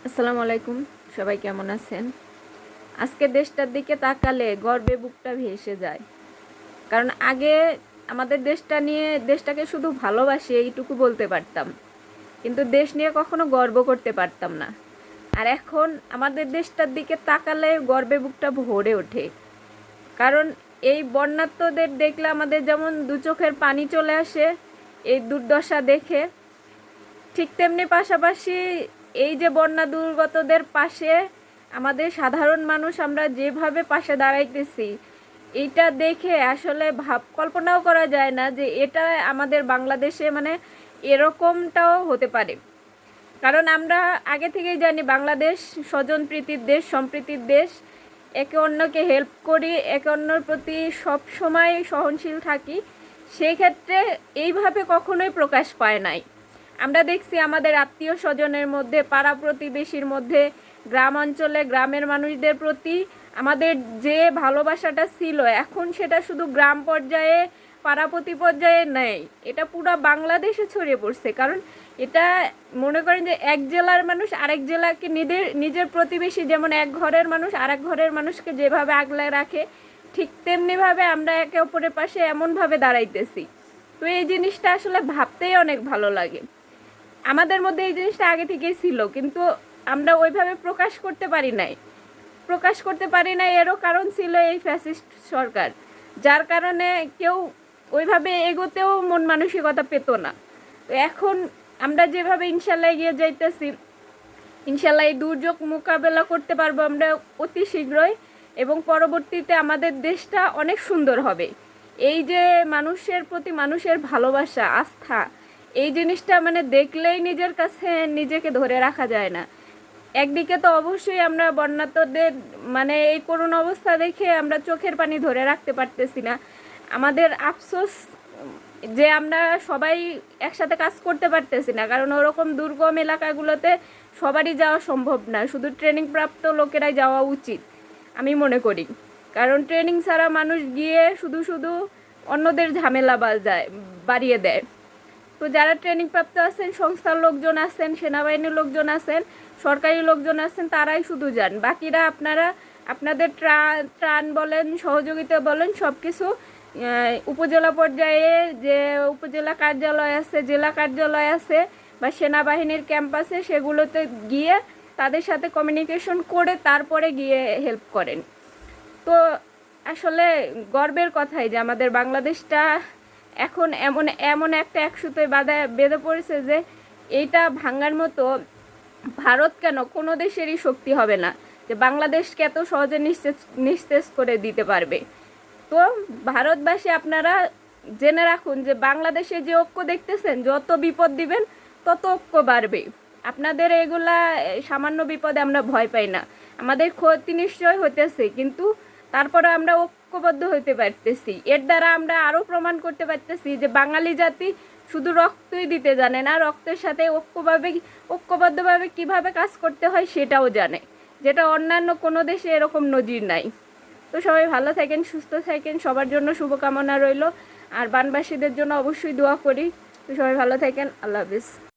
আসসালামু আলাইকুম। সবাই কেমন আছেন? আজকে দেশটার দিকে তাকালে গর্বে বুকটা ভেসে যায়। কারণ আগে আমাদের দেশটা নিয়ে দেশটাকে শুধু ভালোবাসি এইটুকু বলতে পারতাম, কিন্তু দেশ নিয়ে কখনো গর্ব করতে পারতাম না। আর এখন আমাদের দেশটার দিকে তাকালে গর্বে বুকটা ভরে ওঠে। কারণ এই বন্যার্তদের দেখলে আমাদের যেমন দু চোখের পানি চলে আসে এই দুর্দশা দেখে, ঠিক তেমনি পাশাপাশি এই যে বন্যা দুর্গতদের পাশে আমাদের সাধারণ মানুষ আমরা যেভাবে পাশে দাঁড়াইতেছি, এইটা দেখে আসলে কল্পনাও করা যায় না যে এটা আমাদের বাংলাদেশে মানে এরকমটাও হতে পারে। কারণ আমরা আগে থেকেই জানি বাংলাদেশ স্বজনপ্রীতির দেশ, সম্প্রীতির দেশ। একে অন্যকে হেল্প করি, একে অন্যর প্রতি সব সময় সহনশীল থাকি। সেই ক্ষেত্রে এইভাবে কখনোই প্রকাশ পায় নাই। আমরা দেখছি আমাদের আত্মীয় স্বজনের মধ্যে, পাড়া প্রতিবেশীর মধ্যে, গ্রাম অঞ্চলে গ্রামের মানুষদের প্রতি আমাদের যে ভালোবাসাটা ছিল, এখন সেটা শুধু গ্রাম পর্যায়ে, পাড়া প্রতি পর্যায়ে নেই, এটা পুরো বাংলাদেশে ছড়িয়ে পড়ছে। কারণ এটা মনে করেন যে এক জেলার মানুষ আরেক জেলাকে নিজের প্রতিবেশী, যেমন এক ঘরের মানুষ আরেক ঘরের মানুষকে যেভাবে আগলে রাখে, ঠিক তেমনিভাবে আমরা একে অপরের পাশে এমনভাবে দাঁড়াইতেছি। তো এই জিনিসটা আসলে ভাবতেই অনেক ভালো লাগে। আমাদের মধ্যে এই জিনিসটা আগে থেকেই ছিল, কিন্তু আমরা ওইভাবে প্রকাশ করতে পারি নাই। এরও কারণ ছিল এই ফ্যাসিস্ট সরকার, যার কারণে কেউ ওইভাবে এগোতেও মন মানসিকতা পেত না। তো এখন আমরা যেভাবে ইনশাল্লাহ এগিয়ে যাইতেছি, ইনশাল্লাহ এই দুর্যোগ মোকাবেলা করতে পারবো আমরা অতি শীঘ্রই, এবং পরবর্তীতে আমাদের দেশটা অনেক সুন্দর হবে। এই যে মানুষের প্রতি মানুষের ভালোবাসা, আস্থা, এই জিনিসটা মানে দেখলেই নিজের কাছে নিজেকে ধরে রাখা যায় না। একদিকে তো অবশ্যই আমরা বন্যার্তদের মানে এই করুণ অবস্থা দেখে আমরা চোখের পানি ধরে রাখতে পারতেছি না। আমাদের আফসোস যে আমরা সবাই একসাথে কাজ করতে পারতেছি না, কারণ ওরকম দুর্গম এলাকাগুলোতে সবারই যাওয়া সম্ভব না, শুধু ট্রেনিং প্রাপ্ত লোকেরাই যাওয়া উচিত আমি মনে করি। কারণ ট্রেনিং ছাড়া মানুষ গিয়ে শুধু শুধু অন্যদের ঝামেলা বাড়িয়ে দেয়। তো যারা ট্রেনিং প্রাপ্ত আছেন, সংস্থার লোকজন আছেন, সেনাবাহিনীর লোকজন আছেন, সরকারি লোকজন আছেন, তারাই শুধু যান। বাকিরা আপনারা আপনাদের ত্রাণ বলেন, সহযোগিতা বলেন, সব কিছু উপজেলা পর্যায়ে যে উপজেলা কার্যালয় আছে, জেলা কার্যালয় আছে বা সেনাবাহিনীর ক্যাম্প আছে, সেগুলোতে গিয়ে তাদের সাথে কমিউনিকেশন করে তারপরে গিয়ে হেল্প করেন। তো আসলে গর্বের কথাই যে আমাদের বাংলাদেশটা এখন এমন এমন একটা একসুতোয় বেঁধে পড়েছে যে এইটা ভাঙার মতো ভারত কেন, কোনো দেশেরই শক্তি হবে না যে বাংলাদেশকে এত সহজে নিস্তেজ করে দিতে পারবে। তো ভারতবাসী আপনারা জেনে রাখুন যে বাংলাদেশে যে ঐক্য দেখতেছেন, যত বিপদ দিবেন তত ঐক্য বাড়বে। আপনাদের এগুলা সামান্য বিপদে আমরা ভয় পাই না। আমাদের ক্ষতি নিশ্চয় হইতেছে, কিন্তু তারপরে আমরা ঐক্যবদ্ধ হইতে পারতেছি। এর দ্বারা আমরা আরও প্রমাণ করতে পারতেছি যে বাঙালি জাতি শুধু রক্তই দিতে জানে না, রক্তের সাথে ঐক্যবদ্ধভাবে কিভাবে কাজ করতে হয় সেটাও জানে, যেটা অন্যান্য কোনো দেশে এরকম নজির নাই। তো সবাই ভালো থাকেন, সুস্থ থাকেন, সবার জন্য শুভকামনা রইল। আর বানবাসীদের জন্য অবশ্যই দোয়া করি। তো সবাই ভালো থাকেন, আল্লাহ হাফিজ।